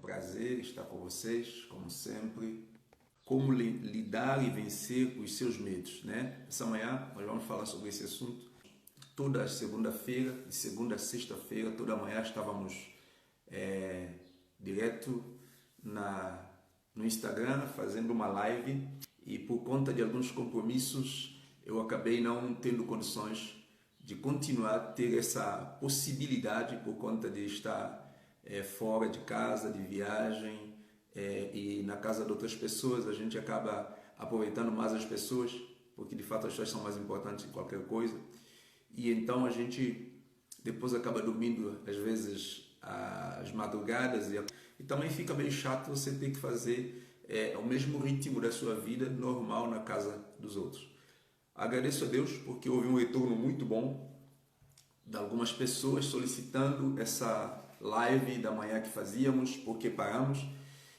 prazer estar com vocês, como sempre. Como lidar e vencer os seus medos, né? Essa manhã nós vamos falar sobre esse assunto. Toda segunda-feira, de segunda a sexta-feira, toda manhã estávamos direto no Instagram fazendo uma live, e por conta de alguns compromissos eu acabei não tendo condições de continuar a ter essa possibilidade por conta de estar fora de casa, de viagem, e na casa de outras pessoas. A gente acaba aproveitando mais as pessoas, porque de fato as pessoas são mais importantes que qualquer coisa, e então a gente depois acaba dormindo às vezes às madrugadas, e também fica meio chato você ter que fazer o mesmo ritmo da sua vida normal na casa dos outros. Agradeço a Deus porque houve um retorno muito bom de algumas pessoas solicitando essa live da manhã que fazíamos, porque paramos.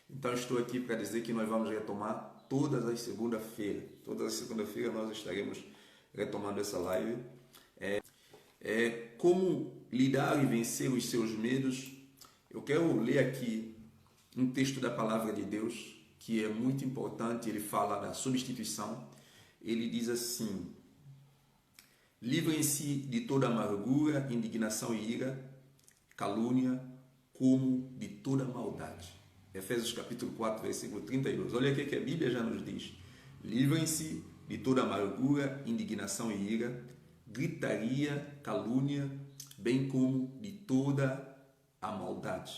Então estou aqui para dizer que nós vamos retomar todas as segunda-feiras. Todas as segunda-feiras nós estaremos retomando essa live. Como lidar e vencer os seus medos. Eu quero ler aqui um texto da Palavra de Deus que é muito importante. Ele fala da substituição. Ele diz assim: livrem-se de toda amargura, indignação e ira, calúnia, como de toda maldade. Efésios capítulo 4, versículo 32. Olha aqui que a Bíblia já nos diz: livrem-se de toda amargura, indignação e ira, gritaria, calúnia, bem como de toda a maldade.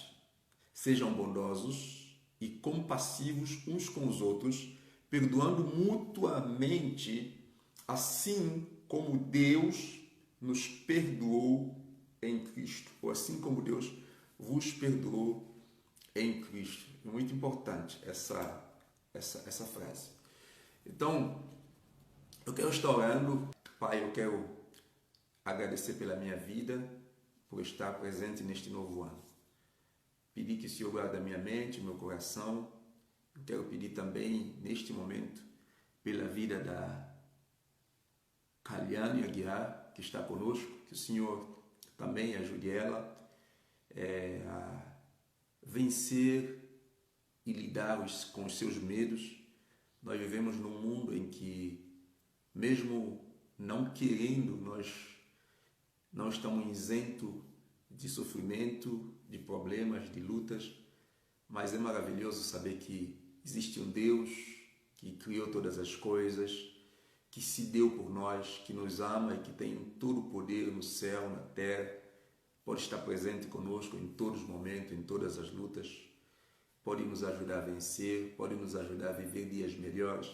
Sejam bondosos e compassivos uns com os outros, perdoando mutuamente, assim como Deus nos perdoou em Cristo, ou assim como Deus vos perdoou em Cristo. É muito importante essa frase. Então, eu quero estar orando. Pai, eu quero agradecer pela minha vida, por estar presente neste novo ano. Pedir que o Senhor guarde a minha mente, o meu coração. Eu quero pedir também, neste momento, pela vida da Kaliane Aguiar, que está conosco, que o Senhor também ajude ela a vencer e lidar com os seus medos. Nós vivemos num mundo em que, mesmo não querendo, nós não estamos isentos de sofrimento, de problemas, de lutas, mas é maravilhoso saber que existe um Deus que criou todas as coisas, que se deu por nós, que nos ama e que tem todo o poder no céu, na terra, pode estar presente conosco em todos os momentos, em todas as lutas, pode nos ajudar a vencer, pode nos ajudar a viver dias melhores.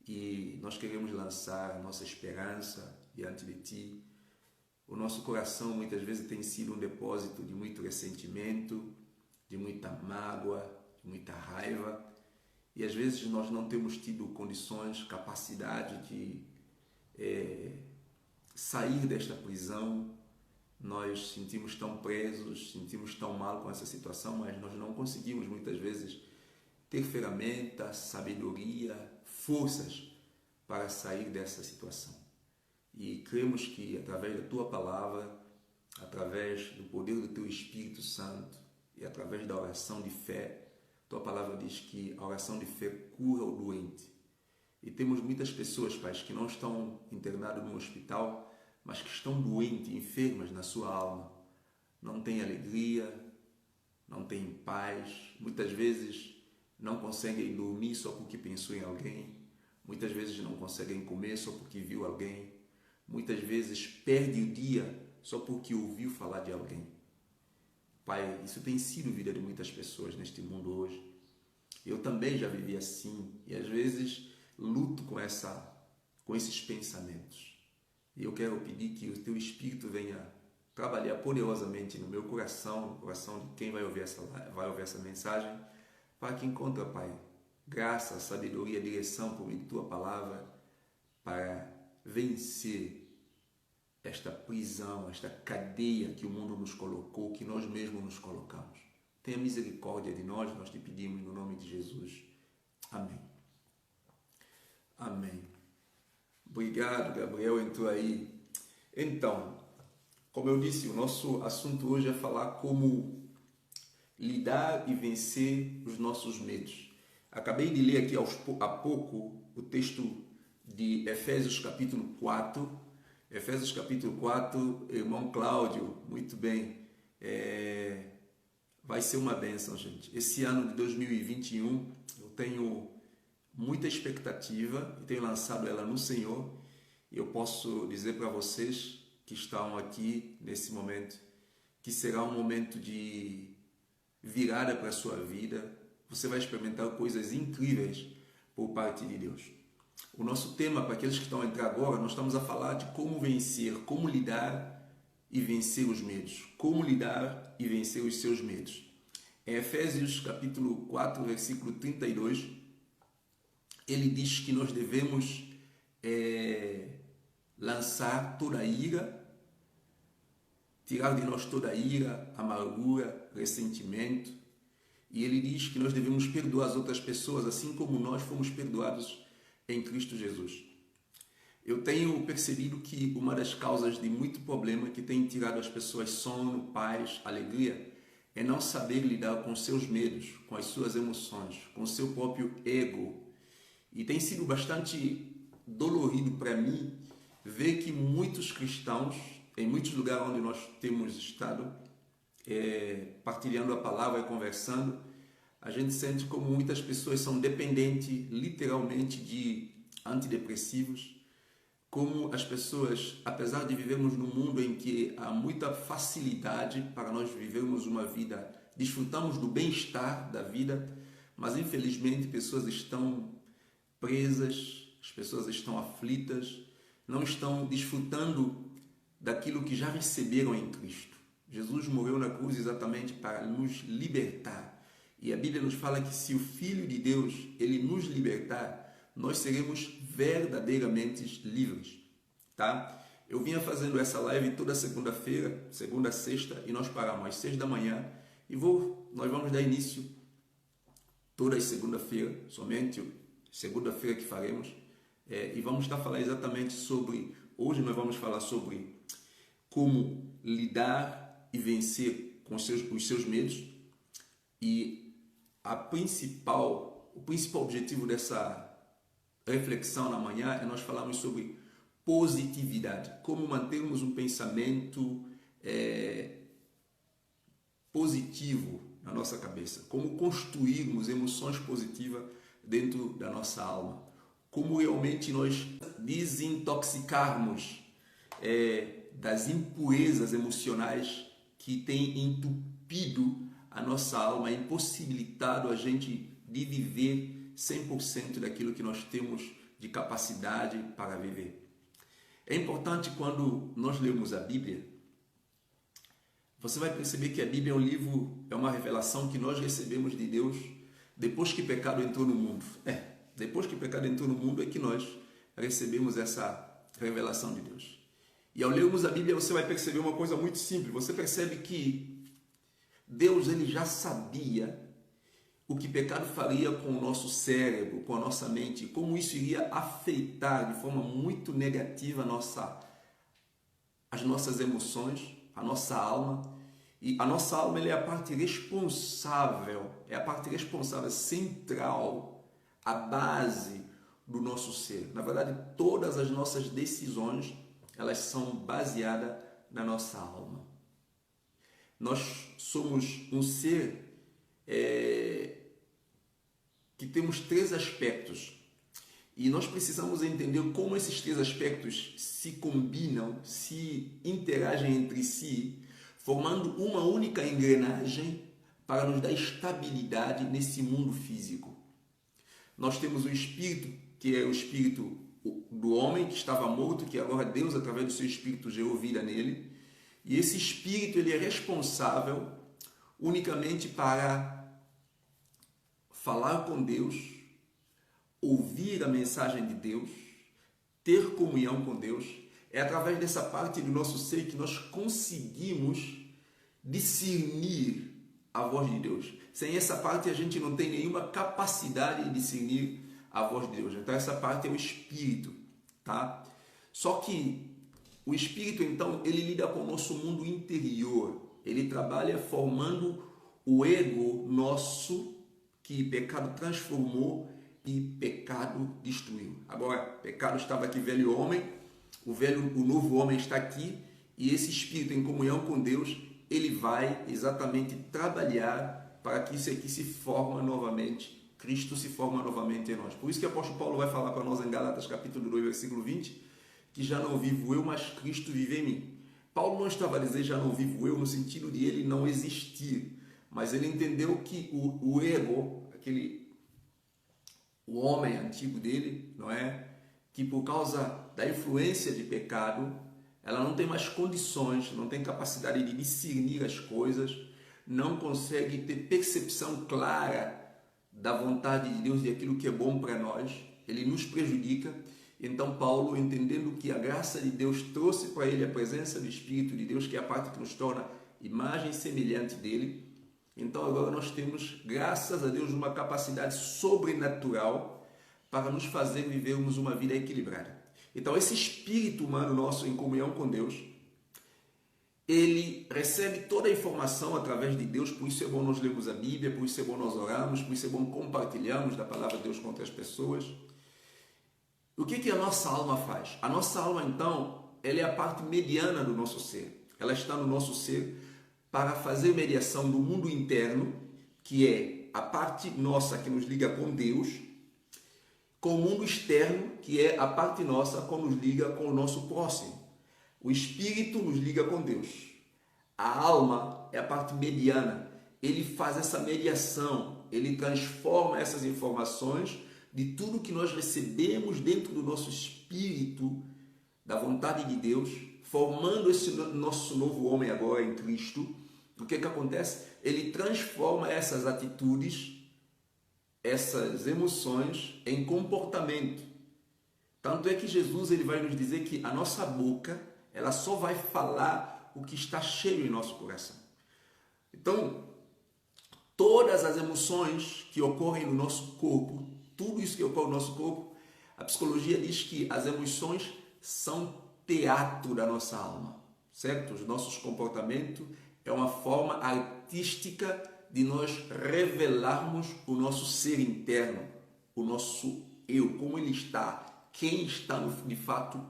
E nós queremos lançar a nossa esperança diante de Ti. O nosso coração muitas vezes tem sido um depósito de muito ressentimento, de muita mágoa, de muita raiva, e às vezes nós não temos tido condições, capacidade de sair desta prisão. Nós sentimos tão presos, sentimos tão mal com essa situação, mas nós não conseguimos muitas vezes ter ferramentas, sabedoria, forças para sair dessa situação. E cremos que através da Tua Palavra, através do poder do Teu Espírito Santo e através da oração de fé, Tua Palavra diz que a oração de fé cura o doente. E temos muitas pessoas, Pai, que não estão internadas no hospital, mas que estão doentes, enfermas na sua alma. Não têm alegria, não têm paz, muitas vezes não conseguem dormir só porque pensou em alguém, muitas vezes não conseguem comer só porque viu alguém, muitas vezes perde o dia só porque ouviu falar de alguém. Pai, isso tem sido a vida de muitas pessoas neste mundo hoje. Eu também já vivi assim e às vezes luto com esses pensamentos. E eu quero pedir que o Teu Espírito venha trabalhar poderosamente no meu coração, no coração de quem vai ouvir essa mensagem, para que encontre, Pai, graça, sabedoria, direção por meio de Tua Palavra, para vencer esta prisão, esta cadeia que o mundo nos colocou, que nós mesmos nos colocamos. Tenha misericórdia de nós, nós te pedimos no nome de Jesus. Amém. Amém. Obrigado, Gabriel, entrou aí. Então, como eu disse, o nosso assunto hoje é falar como lidar e vencer os nossos medos. Acabei de ler aqui há pouco o texto de Efésios capítulo 4. Efésios capítulo 4, irmão Cláudio, muito bem. Vai ser uma bênção, gente. Esse ano de 2021 eu tenho muita expectativa e tenho lançado ela no Senhor. E eu posso dizer para vocês que estão aqui nesse momento que será um momento de virada para a sua vida. Você vai experimentar coisas incríveis por parte de Deus. O nosso tema, para aqueles que estão a entrar agora, nós estamos a falar de como vencer, como lidar e vencer os medos. Como lidar e vencer os seus medos. Em Efésios capítulo 4, versículo 32, ele diz que nós devemos lançar toda a ira, tirar de nós toda a ira, amargura, ressentimento. E ele diz que nós devemos perdoar as outras pessoas, assim como nós fomos perdoados em Cristo Jesus. Eu tenho percebido que uma das causas de muito problema que tem tirado as pessoas sono, paz, alegria, é não saber lidar com seus medos, com as suas emoções, com o seu próprio ego. E tem sido bastante dolorido para mim ver que muitos cristãos, em muitos lugares onde nós temos estado, partilhando a palavra e conversando, a gente sente como muitas pessoas são dependentes literalmente de antidepressivos, como as pessoas, apesar de vivermos num mundo em que há muita facilidade para nós vivermos uma vida, desfrutamos do bem-estar da vida, mas infelizmente pessoas estão presas, as pessoas estão aflitas, não estão desfrutando daquilo que já receberam em Cristo. Jesus morreu na cruz exatamente para nos libertar. E a Bíblia nos fala que se o Filho de Deus, ele nos libertar, nós seremos verdadeiramente livres, tá? Eu vinha fazendo essa live toda segunda-feira, segunda a sexta, e nós paramos às 6 da manhã. E nós vamos dar início todas segunda-feira, somente segunda-feira que faremos. E vamos estar falando exatamente sobre, hoje nós vamos falar sobre como lidar e vencer com os seus medos. E o principal objetivo dessa reflexão na manhã é nós falarmos sobre positividade, como mantermos um pensamento positivo na nossa cabeça, como construirmos emoções positivas dentro da nossa alma, como realmente nós desintoxicarmos das impurezas emocionais que têm entupido a nossa alma, impossibilitado a gente de viver 100% daquilo que nós temos de capacidade para viver. É importante quando nós lemos a Bíblia, você vai perceber que a Bíblia é um livro, é uma revelação que nós recebemos de Deus depois que o pecado entrou no mundo. Depois que o pecado entrou no mundo é que nós recebemos essa revelação de Deus. E ao lermos a Bíblia você vai perceber uma coisa muito simples. Você percebe que Deus ele já sabia o que pecado faria com o nosso cérebro, com a nossa mente, como isso iria afetar de forma muito negativa as nossas emoções, a nossa alma. E a nossa alma é a parte responsável, central, a base do nosso ser. Na verdade, todas as nossas decisões, elas são baseadas na nossa alma. Nós somos um ser que temos 3 aspectos e nós precisamos entender como esses 3 aspectos se combinam, se interagem entre si, formando uma única engrenagem para nos dar estabilidade nesse mundo físico. Nós temos o espírito, que é o espírito do homem que estava morto, que agora Deus, através do seu espírito, gerou vida nele. E esse espírito ele é responsável unicamente para falar com Deus, ouvir a mensagem de Deus, ter comunhão com Deus. É através dessa parte do nosso ser que nós conseguimos discernir a voz de Deus. Sem essa parte a gente não tem nenhuma capacidade de discernir a voz de Deus. Então essa parte é o espírito, tá? Só que o espírito então ele lida com o nosso mundo interior. Ele trabalha formando o ego nosso que pecado transformou e pecado destruiu. Agora, pecado estava aqui, velho homem, o novo homem está aqui, e esse espírito em comunhão com Deus, ele vai exatamente trabalhar para que isso aqui se forma novamente, Cristo se forma novamente em nós. Por isso que o apóstolo Paulo vai falar para nós em Gálatas capítulo 2, versículo 20, que já não vivo eu, mas Cristo vive em mim. Paulo não estava a dizer já não vivo eu no sentido de ele não existir, mas ele entendeu que o ego, o homem antigo dele, não é? Que por causa da influência de pecado, ela não tem mais condições, não tem capacidade de discernir as coisas, não consegue ter percepção clara da vontade de Deus, de aquilo que é bom para nós, ele nos prejudica. Então Paulo, entendendo que a graça de Deus trouxe para ele a presença do Espírito de Deus, que é a parte que nos torna imagem semelhante dele, então agora nós temos, graças a Deus, uma capacidade sobrenatural para nos fazer vivermos uma vida equilibrada. Então esse espírito humano nosso em comunhão com Deus, ele recebe toda a informação através de Deus, por isso é bom nós lermos a Bíblia, por isso é bom nós orarmos, por isso é bom compartilharmos da palavra de Deus com outras pessoas. O que a nossa alma faz? A nossa alma, então, ela é a parte mediana do nosso ser. Ela está no nosso ser para fazer mediação do mundo interno, que é a parte nossa que nos liga com Deus, com o mundo externo, que é a parte nossa que nos liga com o nosso próximo. O espírito nos liga com Deus. A alma é a parte mediana. Ele faz essa mediação, ele transforma essas informações de tudo que nós recebemos dentro do nosso espírito, da vontade de Deus, formando esse nosso novo homem agora em Cristo. O que acontece? Ele transforma essas atitudes, essas emoções em comportamento. Tanto é que Jesus ele vai nos dizer que a nossa boca ela só vai falar o que está cheio em nosso coração. Então, todas as emoções que ocorrem no nosso corpo, tudo isso que ocorre no nosso corpo, a psicologia diz que as emoções são teatro da nossa alma, certo? Os nossos comportamentos é uma forma artística de nós revelarmos o nosso ser interno, o nosso eu, como ele está, quem está de fato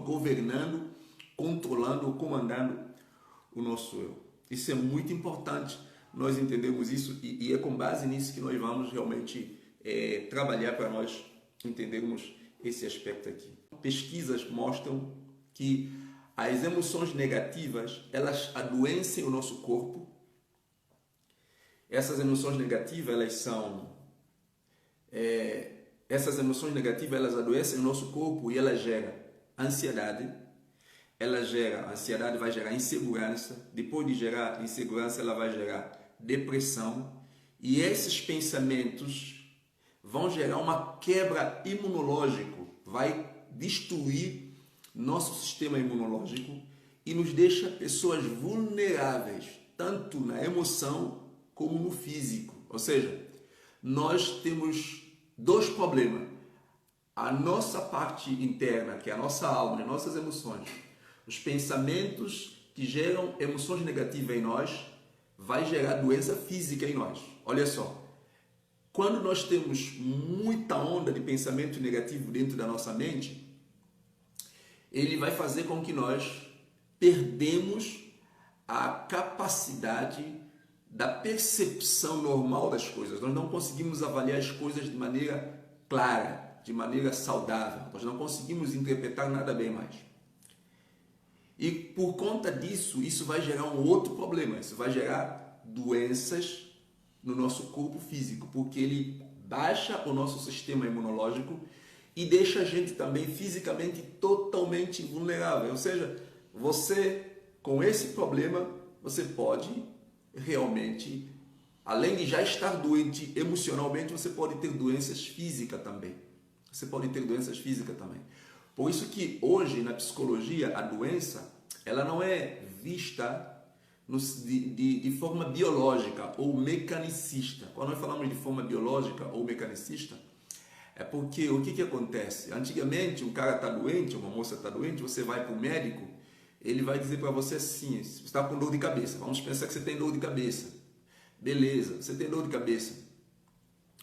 governando, controlando ou comandando o nosso eu. Isso é muito importante, nós entendemos isso e é com base nisso que nós vamos realmente trabalhar para nós entendermos esse aspecto aqui. Pesquisas mostram que as emoções negativas, elas adoecem o nosso corpo. Essas emoções negativas, elas adoecem o nosso corpo e elas geram ansiedade. A ansiedade vai gerar insegurança. Depois de gerar insegurança, ela vai gerar depressão. E esses pensamentos vão gerar uma quebra imunológica, vai destruir nosso sistema imunológico e nos deixa pessoas vulneráveis, tanto na emoção como no físico. Ou seja, nós temos dois problemas. A nossa parte interna, que é a nossa alma, as nossas emoções, os pensamentos que geram emoções negativas em nós, vai gerar doença física em nós. Olha só, quando nós temos muita onda de pensamento negativo dentro da nossa mente, ele vai fazer com que nós perdemos a capacidade da percepção normal das coisas. Nós não conseguimos avaliar as coisas de maneira clara, de maneira saudável. Nós não conseguimos interpretar nada bem mais. E por conta disso, isso vai gerar um outro problema. Isso vai gerar doenças no nosso corpo físico, porque ele baixa o nosso sistema imunológico e deixa a gente também fisicamente totalmente vulnerável. Ou seja, você com esse problema, você pode realmente, além de já estar doente emocionalmente, você pode ter doenças físicas também. Por isso que hoje na psicologia a doença ela não é vista de forma biológica ou mecanicista. Quando nós falamos de forma biológica ou mecanicista, é porque o que acontece? Antigamente um cara está doente, uma moça está doente, você vai para o médico, ele vai dizer para você assim, você está com dor de cabeça, vamos pensar que você tem dor de cabeça. Beleza, você tem dor de cabeça.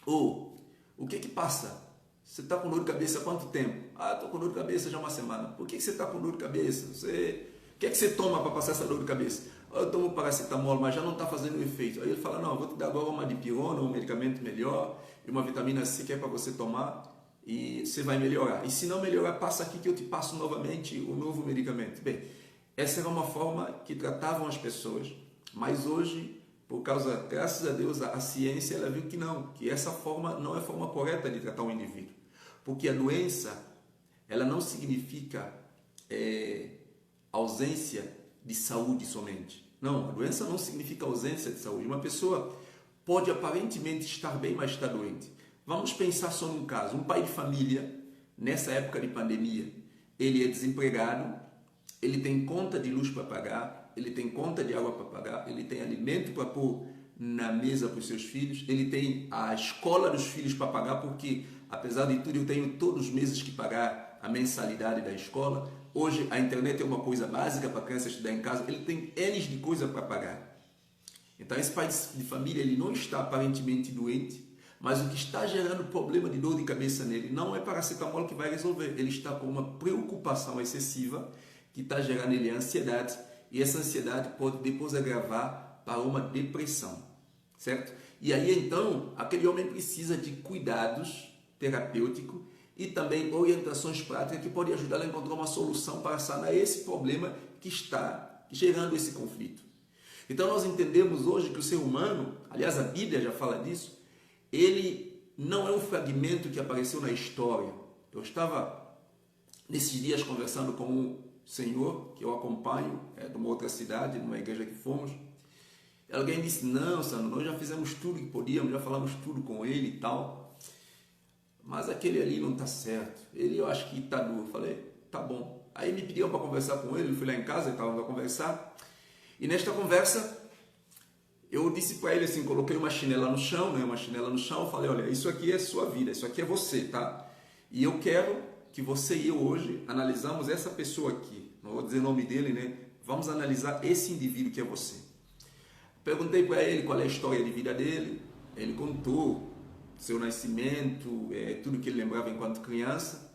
Ou, o que que passa? Você está com dor de cabeça há quanto tempo? Ah, estou com dor de cabeça já há uma semana. Por que você está com dor de cabeça? O que é que você toma para passar essa dor de cabeça? Ah, eu tomo paracetamol, mas já não está fazendo efeito. Aí ele fala, não, eu vou te dar agora uma dipirona, um medicamento melhor, e uma vitamina C que é para você tomar, e você vai melhorar. E se não melhorar, passa aqui que eu te passo novamente o novo medicamento. Bem, essa era uma forma que tratavam as pessoas, mas hoje, por causa, graças a Deus, a ciência ela viu que não, que essa forma não é a forma correta de tratar um indivíduo. Porque a doença, ela não significa ausência de saúde somente. Não, a doença não significa ausência de saúde. Uma pessoa pode aparentemente estar bem, mas está doente. Vamos pensar só num caso. Um pai de família, nessa época de pandemia, ele é desempregado, ele tem conta de luz para pagar, ele tem conta de água para pagar, ele tem alimento para pôr na mesa para os seus filhos, ele tem a escola dos filhos para pagar, porque, apesar de tudo, eu tenho todos os meses que pagar a mensalidade da escola. Hoje a internet é uma coisa básica para a criança estudar em casa, ele tem N de coisa para pagar. Então esse pai de família ele não está aparentemente doente, mas o que está gerando problema de dor de cabeça nele não é paracetamol que vai resolver, ele está com uma preocupação excessiva que está gerando nele ansiedade, e essa ansiedade pode depois agravar para uma depressão, certo? E aí então aquele homem precisa de cuidados terapêuticos e também orientações práticas que podem ajudar a encontrar uma solução para sanar esse problema que está gerando esse conflito. Então nós entendemos hoje que o ser humano, aliás a Bíblia já fala disso, ele não é um fragmento que apareceu na história. Eu estava nesses dias conversando com um senhor que eu acompanho, de uma outra cidade, numa igreja que fomos. Alguém disse, não, Sandro, nós já fizemos tudo que podíamos, já falamos tudo com ele e tal, mas aquele ali não está certo, ele eu acho que está duro. Eu falei, tá bom. Aí me pediram para conversar com ele, eu fui lá em casa, estávamos a conversar, e nesta conversa eu disse para ele assim, coloquei uma chinela no chão, eu falei, olha, isso aqui é sua vida, isso aqui é você, tá? E eu quero que você e eu hoje analisamos essa pessoa aqui, não vou dizer o nome dele, né? Vamos analisar esse indivíduo que é você. Perguntei para ele qual é a história de vida dele, ele contou seu nascimento, tudo que ele lembrava enquanto criança.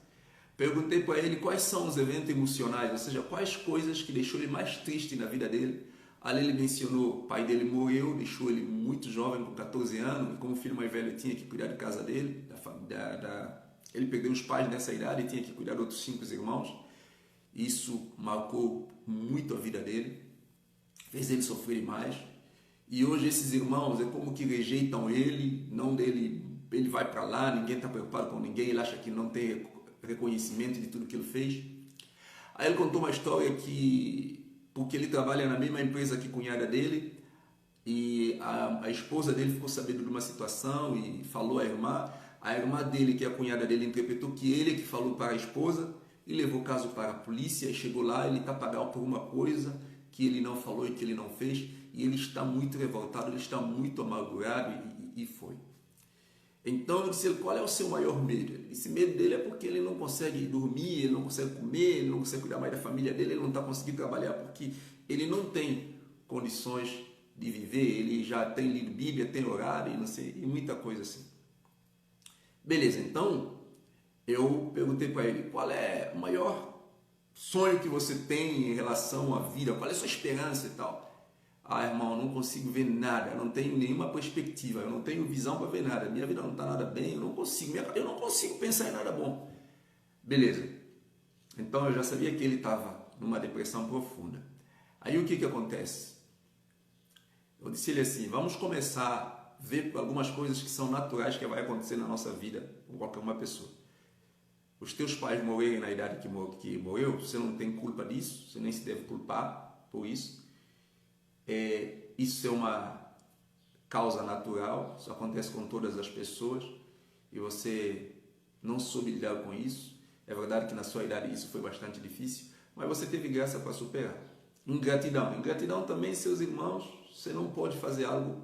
Perguntei para ele quais são os eventos emocionais, ou seja, quais coisas que deixou ele mais triste na vida dele. Ali ele mencionou, o pai dele morreu, deixou ele muito jovem, com 14 anos, e como filho mais velho tinha que cuidar de casa dele, ele perdeu os pais nessa idade e tinha que cuidar de outros 5 irmãos. Isso marcou muito a vida dele, fez ele sofrer demais. E hoje esses irmãos é como que rejeitam ele, não dele, ele vai para lá, ninguém está preocupado com ninguém, ele acha que não tem reconhecimento de tudo que ele fez. Aí ele contou uma história que, porque ele trabalha na mesma empresa que a cunhada dele, e a esposa dele ficou sabendo de uma situação e falou à irmã. A irmã dele, que é a cunhada dele, interpretou que ele é que falou para a esposa e levou o caso para a polícia. E chegou lá, ele está pagando por uma coisa que ele não falou e que ele não fez, e ele está muito revoltado, ele está muito amargurado, e foi. Então eu disse, qual é o seu maior medo? Esse medo dele é porque ele não consegue dormir, ele não consegue comer, ele não consegue cuidar mais da família dele, ele não está conseguindo trabalhar porque ele não tem condições de viver, ele já tem lido Bíblia, tem orado e não sei, e muita coisa assim. Beleza, então eu perguntei para ele, qual é o maior sonho que você tem em relação à vida, qual é a sua esperança e tal? Ah, irmão, eu não consigo ver nada, eu não tenho nenhuma perspectiva, eu não tenho visão para ver nada, minha vida não está nada bem, eu não consigo pensar em nada bom. Beleza, então eu já sabia que ele estava numa depressão profunda. Aí o que acontece? Eu disse ele assim, vamos começar a ver algumas coisas que são naturais que vai acontecer na nossa vida com qualquer uma pessoa. Os teus pais morrerem na idade que morreu, você não tem culpa disso, você nem se deve culpar por isso. Isso é uma causa natural, isso acontece com todas as pessoas e você não soube lidar com isso. É verdade que na sua idade isso foi bastante difícil, mas você teve graça para superar. Ingratidão também, seus irmãos, você não pode fazer algo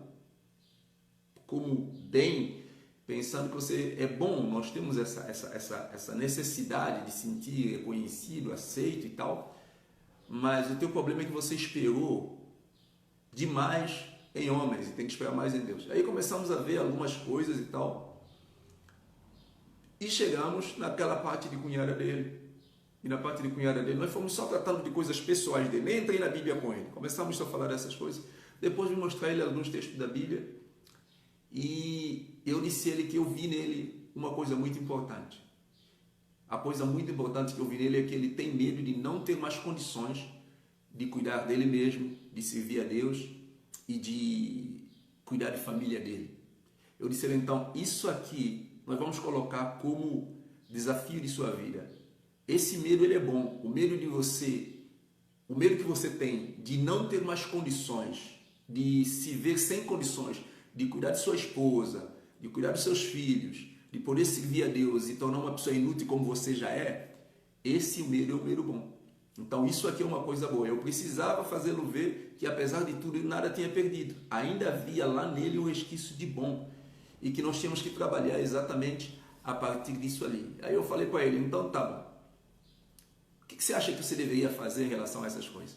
como bem, pensando que você é bom. Nós temos essa necessidade de sentir reconhecido, aceito e tal, mas o teu problema é que você esperou demais em homens e tem que esperar mais em Deus. Aí começamos a ver algumas coisas e tal. E chegamos naquela parte de cunhada dele. E na parte de cunhada dele, nós fomos só tratando de coisas pessoais dele. Nem entrei na Bíblia com ele. Começamos só a falar dessas coisas. Depois de mostrar ele alguns textos da Bíblia. E eu disse a ele que eu vi nele uma coisa muito importante. A coisa muito importante que eu vi nele é que ele tem medo de não ter mais condições de cuidar dele mesmo, de servir a Deus e de cuidar de família dele. Eu disse a ele, então, isso aqui nós vamos colocar como desafio de sua vida. Esse medo ele é bom. O medo que você tem de não ter mais condições, de se ver sem condições, de cuidar de sua esposa, de cuidar dos seus filhos, de poder servir a Deus e tornar uma pessoa inútil como você já é, esse medo é um medo bom. Então isso aqui é uma coisa boa. Eu precisava fazê-lo ver que apesar de tudo ele nada tinha perdido. Ainda havia lá nele um resquício de bom e que nós tínhamos que trabalhar exatamente a partir disso ali. Aí eu falei para ele, então tá bom. O que você acha que você deveria fazer em relação a essas coisas?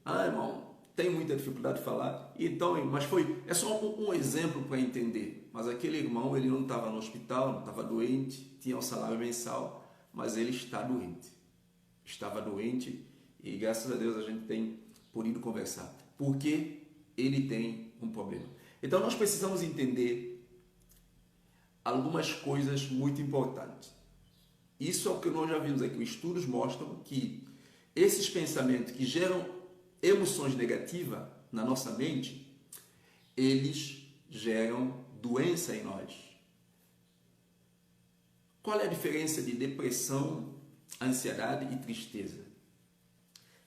Ah, irmão, tenho muita dificuldade de falar. Então, mas é só um exemplo para entender. Mas aquele irmão, ele não estava no hospital, não estava doente, tinha um salário mensal, mas ele está doente. Estava doente e graças a Deus a gente tem podido conversar. Porque ele tem um problema. Então nós precisamos entender algumas coisas muito importantes. Isso é o que nós já vimos aqui. Os estudos mostram que esses pensamentos que geram emoções negativas na nossa mente, eles geram doença em nós. Qual é a diferença de depressão, ansiedade e tristeza?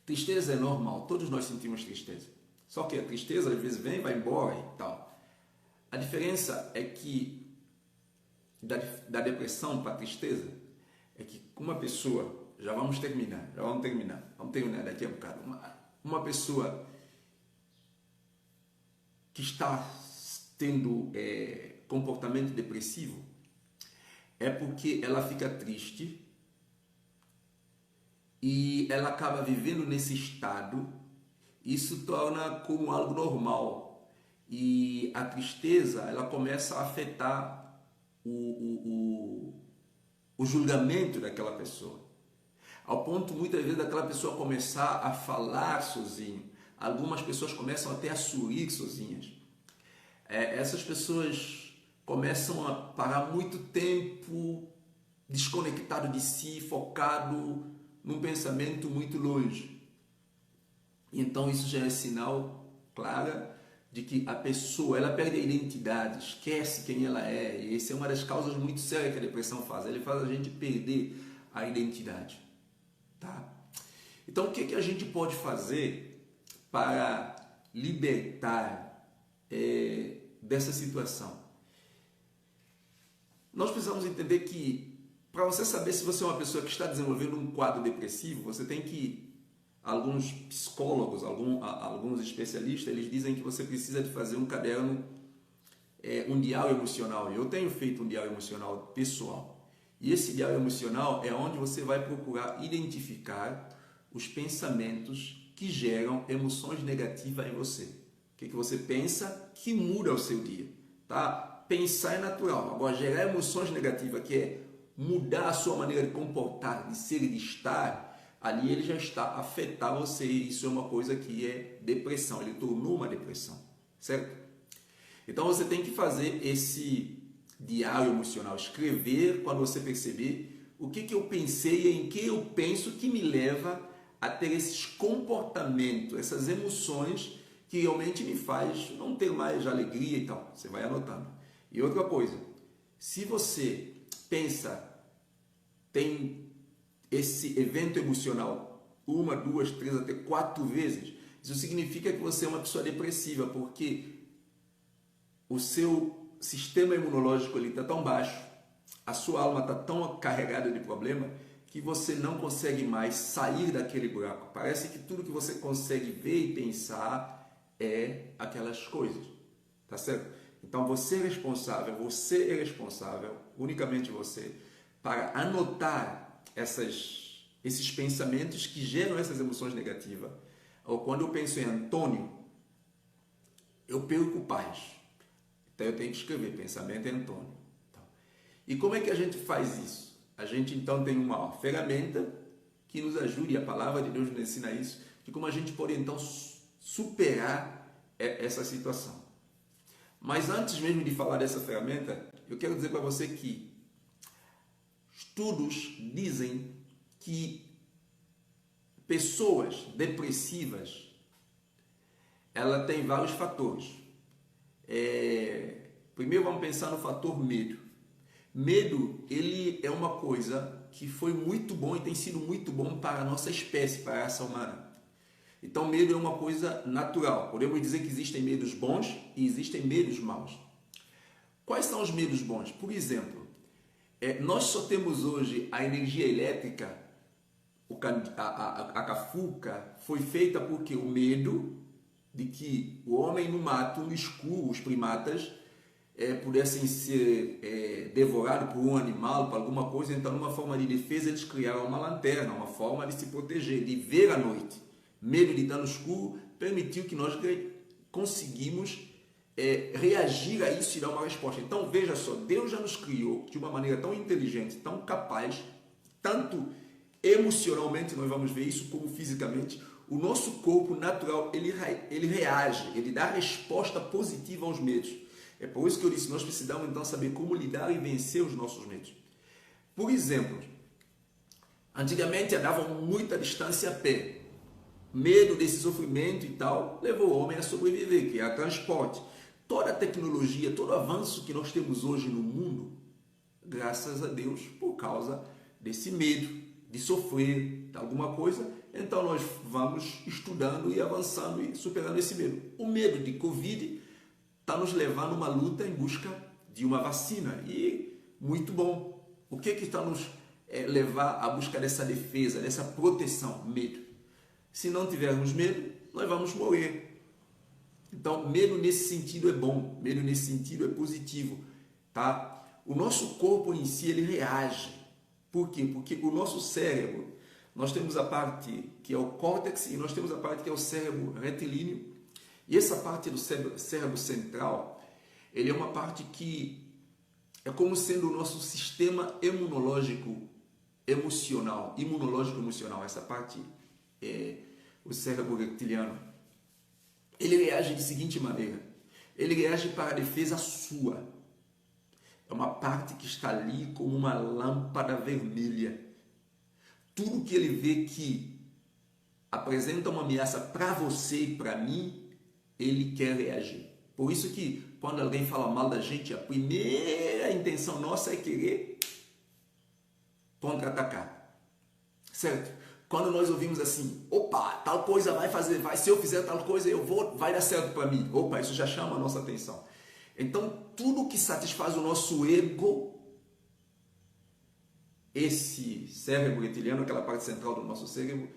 Tristeza é normal, todos nós sentimos tristeza. Só que a tristeza às vezes vem, vai embora e tal. A diferença é que da depressão para a tristeza é que uma pessoa, vamos terminar daqui a bocado. Uma pessoa que está tendo comportamento depressivo é porque ela fica triste e ela acaba vivendo nesse estado. Isso torna como algo normal e a tristeza ela começa a afetar o julgamento daquela pessoa, ao ponto muitas vezes daquela pessoa começar a falar sozinho. Algumas pessoas começam até a sorrir sozinhas. Essas pessoas começam a parar muito tempo desconectado de si, focado num pensamento muito longe. Então isso já é sinal claro de que a pessoa ela perde a identidade, esquece quem ela é. E essa é uma das causas muito sérias que a depressão faz. Ele faz a gente perder a identidade. Tá? Então o que a gente pode fazer para libertar dessa situação? Nós precisamos entender que para você saber se você é uma pessoa que está desenvolvendo um quadro depressivo, você tem que... Alguns psicólogos, alguns especialistas, eles dizem que você precisa de fazer um caderno, um diário emocional. Eu tenho feito um diário emocional pessoal. E esse diário emocional é onde você vai procurar identificar os pensamentos que geram emoções negativas em você. O que você pensa que muda o seu dia. Tá? Pensar é natural. Agora, gerar emoções negativas, que é mudar a sua maneira de comportar, de ser e de estar... ali ele já está a afetar você. Isso é uma coisa que é depressão. Ele tornou uma depressão, certo? Então você tem que fazer esse diário emocional, escrever quando você perceber o que eu pensei e em que eu penso que me leva a ter esses comportamentos, essas emoções que realmente me faz não ter mais alegria e tal. Você vai anotando. E outra coisa, se você pensa, tem esse evento emocional 1, 2, 3, até 4 vezes, isso significa que você é uma pessoa depressiva, porque o seu sistema imunológico está tão baixo, a sua alma está tão carregada de problema, que você não consegue mais sair daquele buraco. Parece que tudo que você consegue ver e pensar é aquelas coisas, tá certo? Então você é responsável, unicamente você, para anotar esses pensamentos que geram essas emoções negativas. Ou quando eu penso em Antônio, eu perco paz. Então eu tenho que escrever, pensamento é Antônio. E como é que a gente faz isso? A gente então tem uma ferramenta que nos ajude, a palavra de Deus nos ensina isso, de como a gente pode então superar essa situação. Mas antes mesmo de falar dessa ferramenta, eu quero dizer para você que estudos dizem que pessoas depressivas, ela tem vários fatores. Primeiro vamos pensar no fator medo. Medo, ele é uma coisa que foi muito bom e tem sido muito bom para a nossa espécie, para a raça humana. Então, medo é uma coisa natural. Podemos dizer que existem medos bons e existem medos maus. Quais são os medos bons? Por exemplo, nós só temos hoje a energia elétrica, a cafuca, foi feita porque o medo de que o homem no mato, no escuro, os primatas, pudessem ser devorados por um animal, por alguma coisa. Então, numa forma de defesa, eles criaram uma lanterna, uma forma de se proteger, de ver à noite. Medo de estar no escuro permitiu que nós conseguimos reagir a isso e dar uma resposta. Então, veja só, Deus já nos criou de uma maneira tão inteligente, tão capaz, tanto emocionalmente, nós vamos ver isso, como fisicamente. O nosso corpo natural, ele reage, ele dá resposta positiva aos medos. É por isso que eu disse, nós precisamos então saber como lidar e vencer os nossos medos. Por exemplo, antigamente andavam muita distância a pé. Medo desse sofrimento e tal, levou o homem a sobreviver, criar transporte. Toda a tecnologia, todo o avanço que nós temos hoje no mundo, graças a Deus, por causa desse medo de sofrer de alguma coisa, então nós vamos estudando e avançando e superando esse medo. O medo de Covid está nos levando a uma luta em busca de uma vacina e muito bom. O que está nos levar à busca dessa defesa, dessa proteção? Medo. Se não tivermos medo, nós vamos morrer. Então, medo nesse sentido é bom, medo nesse sentido é positivo, tá? O nosso corpo em si, ele reage. Por quê? Porque o nosso cérebro, nós temos a parte que é o córtex e nós temos a parte que é o cérebro retilíneo. E essa parte do cérebro central, ele é uma parte que é como sendo o nosso sistema imunológico emocional, essa parte o cérebro reptiliano. Ele reage de seguinte maneira, ele reage para a defesa sua. É uma parte que está ali como uma lâmpada vermelha. Tudo que ele vê que apresenta uma ameaça para você e para mim, ele quer reagir. Por isso que quando alguém fala mal da gente, a primeira intenção nossa é querer contra-atacar. Certo? Quando nós ouvimos assim, opa, tal coisa se eu fizer tal coisa, vai dar certo para mim. Opa, isso já chama a nossa atenção. Então, tudo que satisfaz o nosso ego, esse cérebro reptiliano, aquela parte central do nosso cérebro,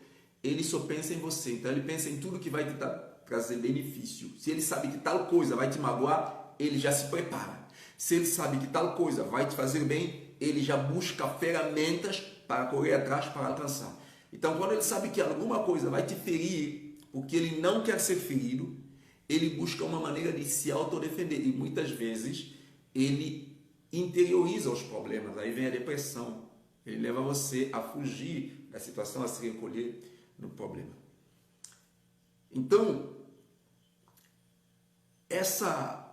ele só pensa em você. Então, ele pensa em tudo que vai te trazer benefício. Se ele sabe que tal coisa vai te magoar, ele já se prepara. Se ele sabe que tal coisa vai te fazer bem, ele já busca ferramentas para correr atrás, para alcançar. Então, quando ele sabe que alguma coisa vai te ferir, porque ele não quer ser ferido, ele busca uma maneira de se autodefender. E muitas vezes, ele interioriza os problemas. Aí vem a depressão. Ele leva você a fugir da situação, a se recolher no problema. Então, essa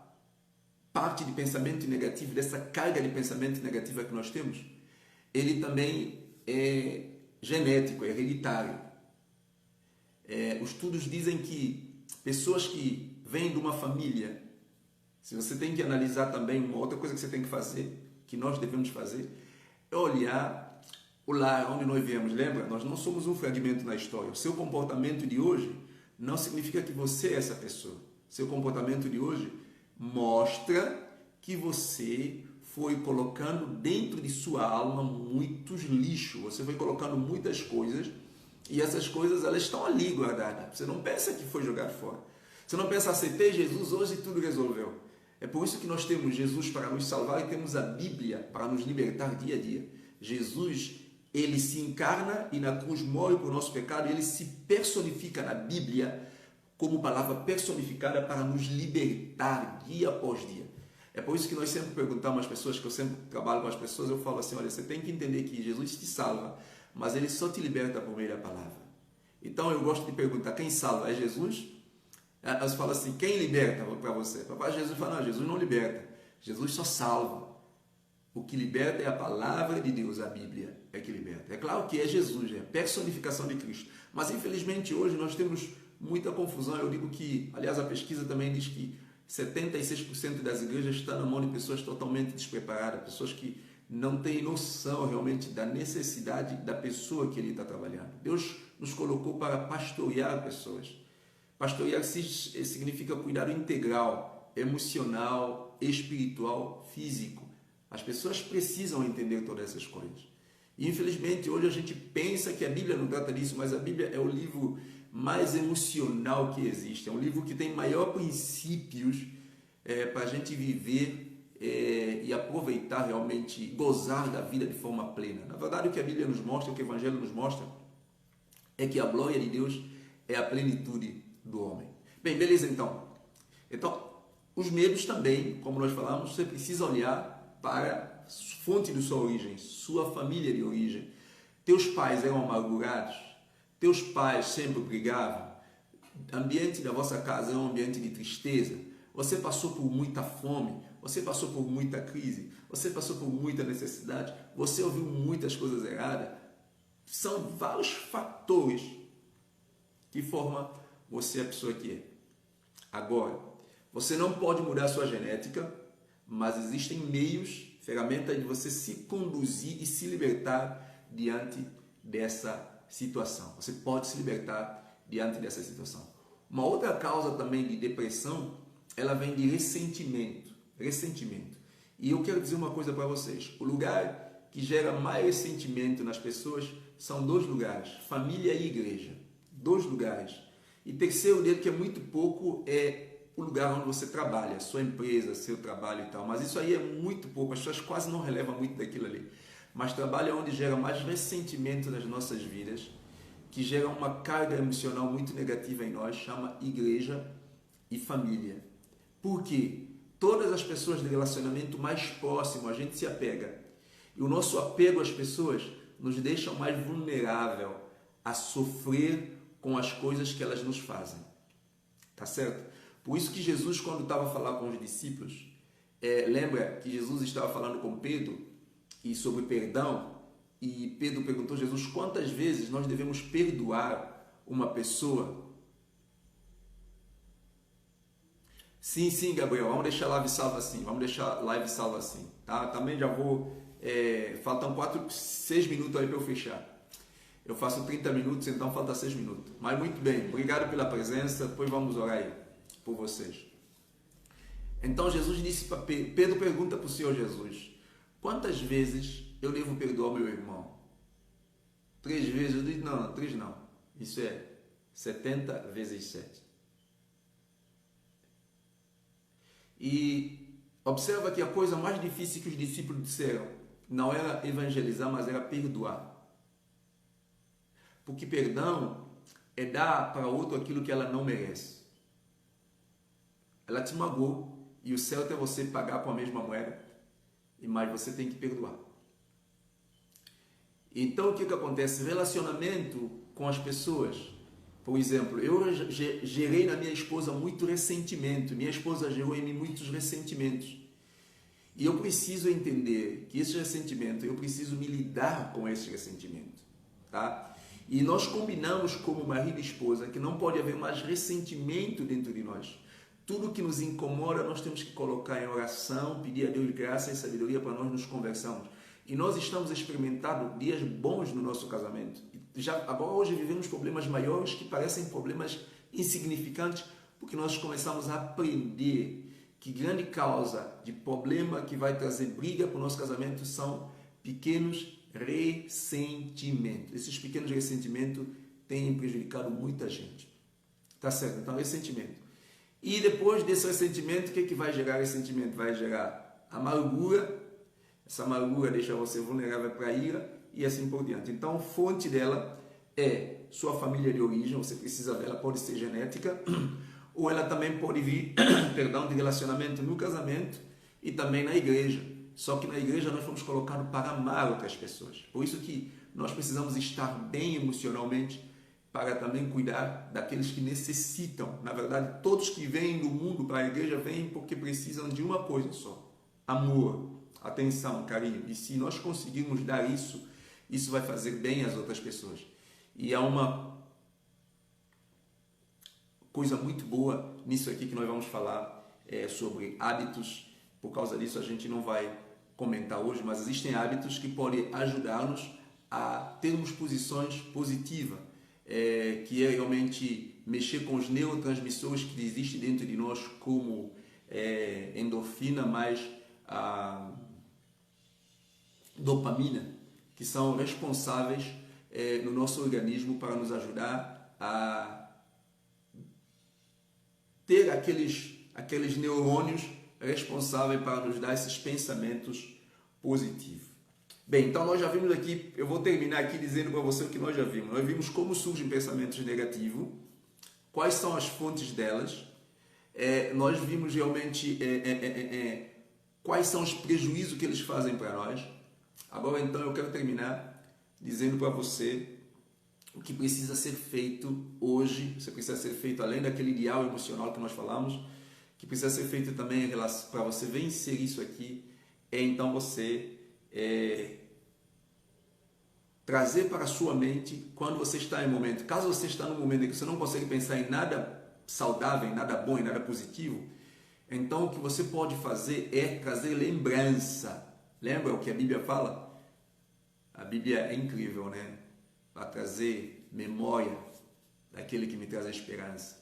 parte de pensamento negativo, dessa carga de pensamento negativa que nós temos, ele também é genético, é hereditário. Os estudos dizem que pessoas que vêm de uma família, se você tem que analisar também, uma outra coisa que você tem que fazer, que nós devemos fazer, é olhar o lar onde nós viemos. Lembra? Nós não somos um fragmento na história. O seu comportamento de hoje não significa que você é essa pessoa. Seu comportamento de hoje mostra que você foi colocando dentro de sua alma muitos lixos. Você foi colocando muitas coisas e essas coisas elas estão ali guardadas. Você não pensa que foi jogado fora. Você não pensa, aceitei Jesus hoje e tudo resolveu. É por isso que nós temos Jesus para nos salvar e temos a Bíblia para nos libertar dia a dia. Jesus, ele se encarna e na cruz morre por nosso pecado, ele se personifica na Bíblia como palavra personificada para nos libertar dia após dia. É por isso que nós sempre perguntamos às pessoas, que eu sempre trabalho com as pessoas, eu falo assim, olha, você tem que entender que Jesus te salva, mas Ele só te liberta por meio da palavra. Então eu gosto de perguntar, quem salva? É Jesus? Elas falam assim, quem liberta para você? Papai Jesus fala, não, Jesus não liberta, Jesus só salva. O que liberta é a palavra de Deus, a Bíblia é que liberta. É claro que é Jesus, é a personificação de Cristo. Mas infelizmente hoje nós temos muita confusão. Eu digo que, aliás, a pesquisa também diz que 76% das igrejas está na mão de pessoas totalmente despreparadas, pessoas que não têm noção realmente da necessidade da pessoa que ele está trabalhando. Deus nos colocou para pastorear pessoas. Pastorear significa cuidado integral, emocional, espiritual, físico. As pessoas precisam entender todas essas coisas. E, infelizmente, hoje a gente pensa que a Bíblia não trata disso, mas a Bíblia é o livro mais emocional que existe. É um livro que tem maior princípios para a gente viver e aproveitar realmente, gozar da vida de forma plena. Na verdade, o que a Bíblia nos mostra, o que o Evangelho nos mostra, é que a glória de Deus é a plenitude do homem. Bem, beleza então. Então, os medos também, como nós falamos, você precisa olhar para a fonte de sua origem, sua família de origem. Teus pais eram amargurados, teus pais sempre brigavam, o ambiente da vossa casa é um ambiente de tristeza, você passou por muita fome, você passou por muita crise, você passou por muita necessidade, você ouviu muitas coisas erradas. São vários fatores que formam você a pessoa que é. Agora, você não pode mudar a sua genética, mas existem meios, ferramentas de você se conduzir e se libertar diante dessa situação. Você pode se libertar diante dessa situação. Uma outra causa também de depressão, ela vem de ressentimento. E eu quero dizer uma coisa para vocês. O lugar que gera mais ressentimento nas pessoas são dois lugares, família e igreja. Dois lugares. E terceiro dele, que é muito pouco, é o lugar onde você trabalha, sua empresa, seu trabalho e tal. Mas isso aí é muito pouco, as pessoas quase não relevam muito daquilo ali. Mas trabalho é onde gera mais ressentimento nas nossas vidas, que gera uma carga emocional muito negativa em nós, chama igreja e família. Por quê? Todas as pessoas de relacionamento mais próximo a gente se apega. E o nosso apego às pessoas nos deixa mais vulnerável a sofrer com as coisas que elas nos fazem. Tá certo? Por isso que Jesus, quando estava falando com os discípulos, lembra que Jesus estava falando com Pedro e sobre perdão, e Pedro perguntou a Jesus quantas vezes nós devemos perdoar uma pessoa. Sim, Gabriel, vamos deixar live salva assim, tá? Também já vou, faltam 6 minutos aí para eu fechar. Eu faço 30 minutos, então falta 6 minutos. Mas muito bem, obrigado pela presença, depois vamos orar aí por vocês. Então Jesus disse para Pedro, pergunta para o Senhor Jesus, quantas vezes eu devo perdoar meu irmão? 3 vezes? Eu disse, não, 3 não. Isso é 70 vezes 7. E observa que a coisa mais difícil que os discípulos disseram não era evangelizar, mas era perdoar. Porque perdão é dar para outro aquilo que ela não merece. Ela te magoou e o certo é você pagar com a mesma moeda, mas você tem que perdoar. Então o que acontece? Relacionamento com as pessoas. Por exemplo, eu gerei na minha esposa muito ressentimento, minha esposa gerou em mim muitos ressentimentos. E eu preciso entender que esse ressentimento, eu preciso me lidar com esse ressentimento, tá? E nós combinamos como marido e esposa que não pode haver mais ressentimento dentro de nós. Tudo que nos incomoda, nós temos que colocar em oração, pedir a Deus graça e sabedoria para nós nos conversarmos. E nós estamos experimentando dias bons no nosso casamento. Agora hoje vivemos problemas maiores que parecem problemas insignificantes, porque nós começamos a aprender que grande causa de problema que vai trazer briga para o nosso casamento são pequenos ressentimentos. Esses pequenos ressentimentos têm prejudicado muita gente. Tá certo? Então, ressentimento. E depois desse ressentimento, o que vai gerar ressentimento? Vai gerar amargura. Essa amargura deixa você vulnerável para a ira e assim por diante. Então, a fonte dela é sua família de origem, você precisa ver, ela pode ser genética, ou ela também pode vir, perdão, de relacionamento no casamento e também na igreja. Só que na igreja nós fomos colocados para amar outras pessoas. Por isso que nós precisamos estar bem emocionalmente para também cuidar daqueles que necessitam. Na verdade, todos que vêm do mundo para a igreja vêm porque precisam de uma coisa só: amor, atenção, carinho. E se nós conseguirmos dar isso, isso vai fazer bem às outras pessoas. E há uma coisa muito boa nisso aqui que nós vamos falar sobre hábitos. Por causa disso a gente não vai comentar hoje, mas existem hábitos que podem ajudar-nos a termos posições positivas, que é realmente mexer com os neurotransmissores que existem dentro de nós, como endorfina mais a dopamina, que são responsáveis no nosso organismo para nos ajudar a ter aqueles neurônios responsáveis para nos dar esses pensamentos positivos. Bem, então nós já vimos aqui, eu vou terminar aqui dizendo para você o que nós já vimos. Nós vimos como surgem pensamentos negativos, quais são as fontes delas, nós vimos realmente quais são os prejuízos que eles fazem para nós. Agora então eu quero terminar dizendo para você o que precisa ser feito hoje. Você precisa ser feito além daquele ideal emocional que nós falamos, que precisa ser feito também para você vencer isso aqui, então você trazer para a sua mente quando você está em um momento. Caso você está num momento em que você não consegue pensar em nada saudável, em nada bom, em nada positivo, então o que você pode fazer é trazer lembrança. Lembra o que a Bíblia fala? A Bíblia é incrível, né? Para trazer memória daquele que me traz a esperança.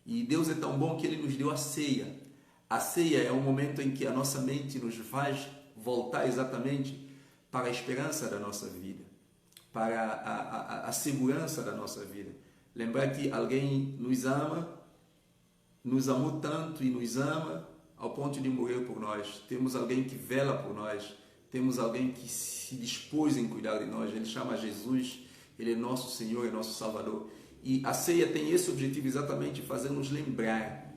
E Deus é tão bom que Ele nos deu a ceia. A ceia é um momento em que a nossa mente nos faz voltar exatamente para a esperança da nossa vida, para a segurança da nossa vida. Lembrar que alguém nos ama, nos amou tanto e nos ama ao ponto de morrer por nós. Temos alguém que vela por nós, temos alguém que se dispôs em cuidar de nós. Ele chama Jesus, Ele é nosso Senhor, é nosso Salvador. E a ceia tem esse objetivo exatamente, fazer-nos lembrar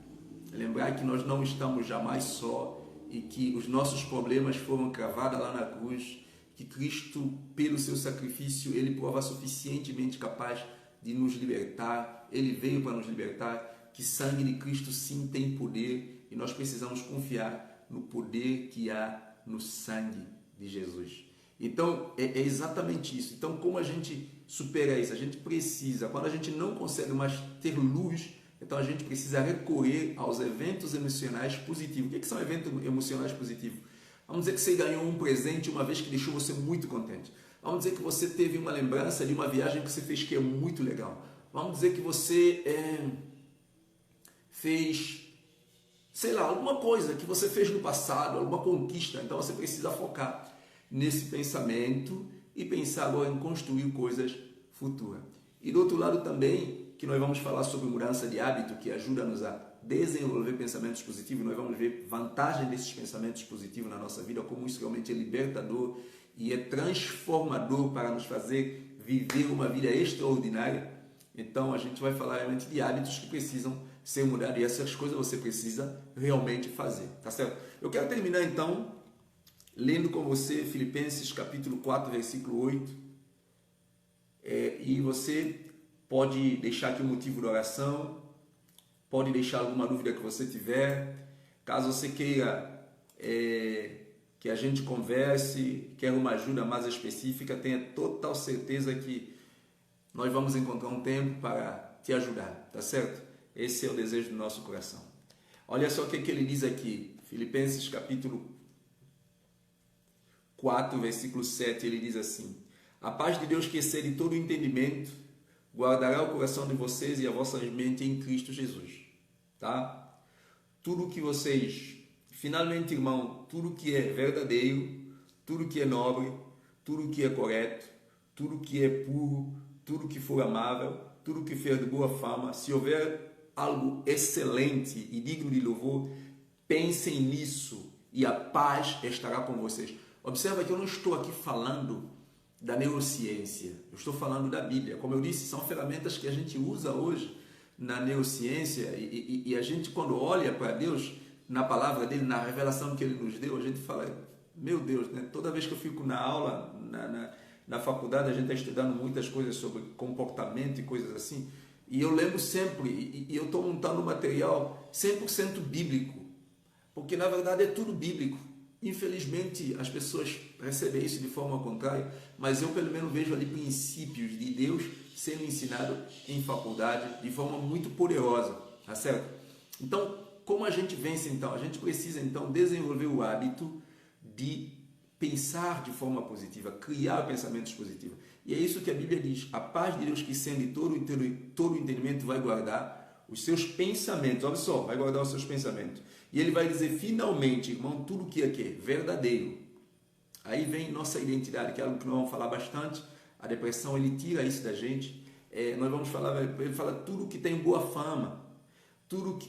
que nós não estamos jamais só e que os nossos problemas foram cravados lá na cruz, que Cristo, pelo seu sacrifício, Ele prova suficientemente capaz de nos libertar. Ele veio para nos libertar, que sangue de Cristo sim tem poder e nós precisamos confiar no poder que há no sangue de Jesus. Então, é exatamente isso. Então, como a gente supera isso? A gente precisa, quando a gente não consegue mais ter luz, então a gente precisa recorrer aos eventos emocionais positivos. O que são eventos emocionais positivos? Vamos dizer que você ganhou um presente uma vez que deixou você muito contente. Vamos dizer que você teve uma lembrança de uma viagem que você fez que é muito legal. Vamos dizer que você fez, sei lá, alguma coisa que você fez no passado, alguma conquista. Então você precisa focar nesse pensamento e pensar agora em construir coisas futuras. E do outro lado também, que nós vamos falar sobre mudança de hábito, que ajuda-nos a desenvolver pensamentos positivos. Nós vamos ver vantagem desses pensamentos positivos na nossa vida, como isso realmente é libertador e é transformador para nos fazer viver uma vida extraordinária. Então a gente vai falar realmente de hábitos que precisam ser mudados, e essas coisas você precisa realmente fazer, tá certo? Eu quero terminar então lendo com você Filipenses capítulo 4, versículo 8, e você pode deixar aqui o motivo da oração, pode deixar alguma dúvida que você tiver. Caso você queira que a gente converse, quer uma ajuda mais específica, tenha total certeza que nós vamos encontrar um tempo para te ajudar, tá certo? Esse é o desejo do nosso coração. Olha só o que ele diz aqui, Filipenses capítulo 4, versículo 7, ele diz assim: a paz de Deus que excede todo o entendimento guardará o coração de vocês e a vossa mente em Cristo Jesus, tá? Tudo que vocês, finalmente, irmão, tudo que é verdadeiro, tudo que é nobre, tudo que é correto, tudo que é puro, tudo que for amável, tudo que for de boa fama, se houver algo excelente e digno de louvor, pensem nisso e a paz estará com vocês. Observa que eu não estou aqui falando da neurociência, eu estou falando da Bíblia. Como eu disse, são ferramentas que a gente usa hoje na neurociência e a gente, quando olha para Deus, na palavra dele, na revelação que ele nos deu, a gente fala, meu Deus, né? Toda vez que eu fico na aula, na faculdade, a gente está estudando muitas coisas sobre comportamento e coisas assim, e eu lembro sempre, e eu estou montando um material 100% bíblico, porque na verdade é tudo bíblico. Infelizmente as pessoas recebem isso de forma contrária, mas eu pelo menos vejo ali princípios de Deus sendo ensinado em faculdade de forma muito poderosa, tá certo? Então, como a gente vence então? A gente precisa então desenvolver o hábito de pensar de forma positiva, criar pensamentos positivos. E é isso que a Bíblia diz: a paz de Deus que excede todo o entendimento vai guardar os seus pensamentos. Olha só, vai guardar os seus pensamentos. E ele vai dizer, finalmente, irmão, tudo que é verdadeiro. Aí vem nossa identidade, que é algo que nós vamos falar bastante. A depressão, ele tira isso da gente. Nós vamos falar, ele fala tudo que tem boa fama, tudo que...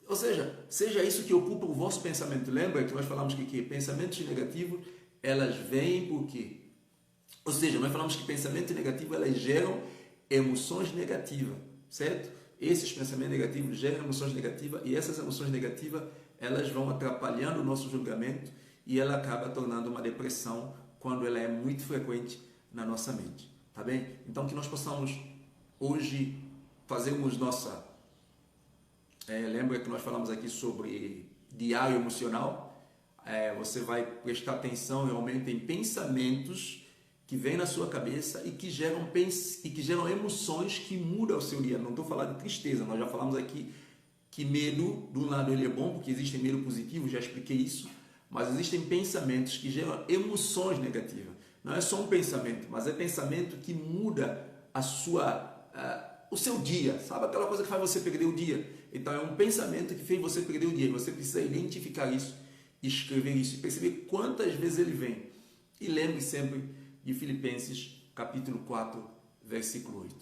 Ou seja isso que ocupa o vosso pensamento. Lembra que nós falamos que pensamentos negativos, elas vêm por quê? Ou seja, nós falamos que pensamento negativo, elas geram emoções negativas, certo? Esses pensamentos negativos geram emoções negativas e essas emoções negativas, elas vão atrapalhando o nosso julgamento e ela acaba tornando uma depressão quando ela é muito frequente na nossa mente, tá bem? Então que nós possamos hoje fazermos nossa... lembra que nós falamos aqui sobre diário emocional? Você vai prestar atenção realmente em pensamentos que vem na sua cabeça e que geram emoções que mudam o seu dia. Não estou falando de tristeza, nós já falamos aqui que medo, de um lado ele é bom, porque existe medo positivo, já expliquei isso, mas existem pensamentos que geram emoções negativas. Não é só um pensamento, mas é pensamento que muda o seu dia, sabe aquela coisa que faz você perder o dia? Então é um pensamento que fez você perder o dia, você precisa identificar isso, escrever isso, e perceber quantas vezes ele vem. E lembre sempre de Filipenses, capítulo 4, versículo 8.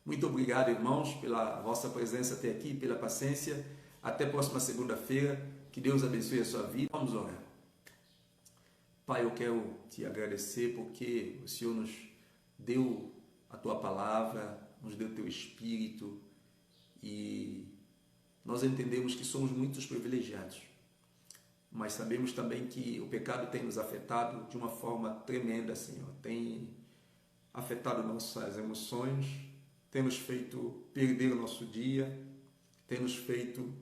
Muito obrigado, irmãos, pela vossa presença até aqui, pela paciência. Até a próxima segunda-feira. Que Deus abençoe a sua vida. Vamos orar. Pai, eu quero te agradecer porque o Senhor nos deu a tua palavra, nos deu o teu Espírito e nós entendemos que somos muitos privilegiados. Mas sabemos também que o pecado tem nos afetado de uma forma tremenda, Senhor. Tem afetado nossas emoções, tem nos feito perder o nosso dia, tem nos feito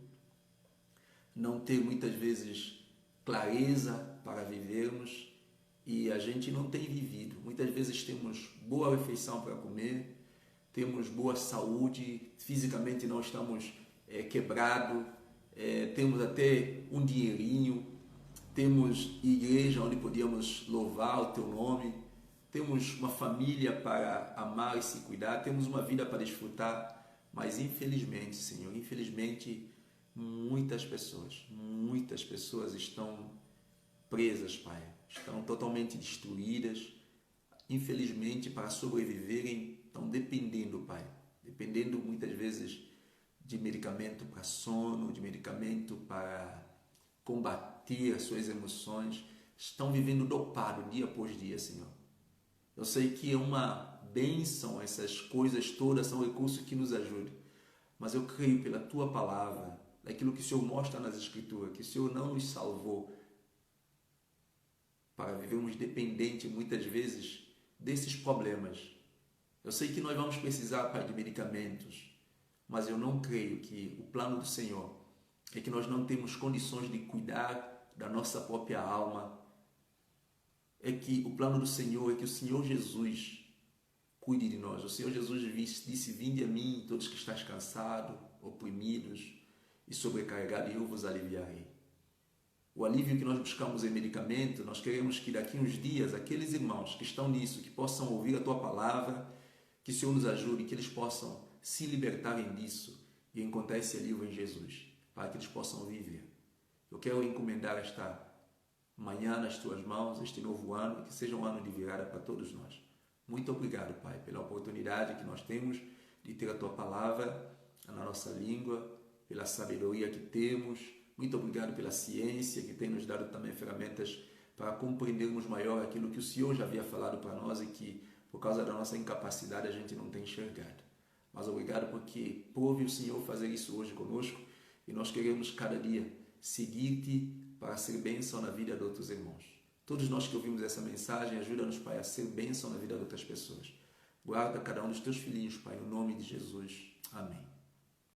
não ter muitas vezes clareza para vivermos e a gente não tem vivido. Muitas vezes temos boa refeição para comer, temos boa saúde, fisicamente não estamos quebrados, temos até um dinheirinho, temos igreja onde podíamos louvar o teu nome, temos uma família para amar e se cuidar, temos uma vida para desfrutar, mas infelizmente, Senhor, muitas pessoas estão presas, Pai, estão totalmente destruídas, infelizmente para sobreviverem estão dependendo, Pai, dependendo muitas vezes de medicamento para sono, de medicamento para combater as suas emoções, estão vivendo dopado dia após dia, Senhor. Eu sei que é uma bênção, essas coisas todas são recursos que nos ajudam, mas eu creio pela Tua Palavra, daquilo que o Senhor mostra nas Escrituras, que o Senhor não nos salvou para vivermos dependentes muitas vezes desses problemas. Eu sei que nós vamos precisar, Pai, de medicamentos, mas eu não creio que o plano do Senhor é que nós não temos condições de cuidar da nossa própria alma. É que o plano do Senhor é que o Senhor Jesus cuide de nós. O Senhor Jesus disse, vinde a mim, todos que estáis cansados, oprimidos e sobrecarregados, e eu vos aliviarei. O alívio que nós buscamos em medicamento, nós queremos que daqui uns dias, aqueles irmãos que estão nisso, que possam ouvir a Tua Palavra, que o Senhor nos ajude, que eles possam se libertarem disso e encontrar esse alívio em Jesus, para que eles possam viver. Eu quero encomendar esta manhã nas Tuas mãos, este novo ano, que seja um ano de virada para todos nós. Muito obrigado, Pai, pela oportunidade que nós temos de ter a Tua Palavra na nossa língua, pela sabedoria que temos. Muito obrigado pela ciência que tem nos dado também ferramentas para compreendermos maior aquilo que o Senhor já havia falado para nós e que, por causa da nossa incapacidade, a gente não tem enxergado. Mas obrigado porque prove o Senhor fazer isso hoje conosco e nós queremos cada dia seguir-te para ser bênção na vida de outros irmãos. Todos nós que ouvimos essa mensagem, ajuda-nos, Pai, a ser bênção na vida de outras pessoas. Guarda cada um dos teus filhinhos, Pai, em nome de Jesus. Amém.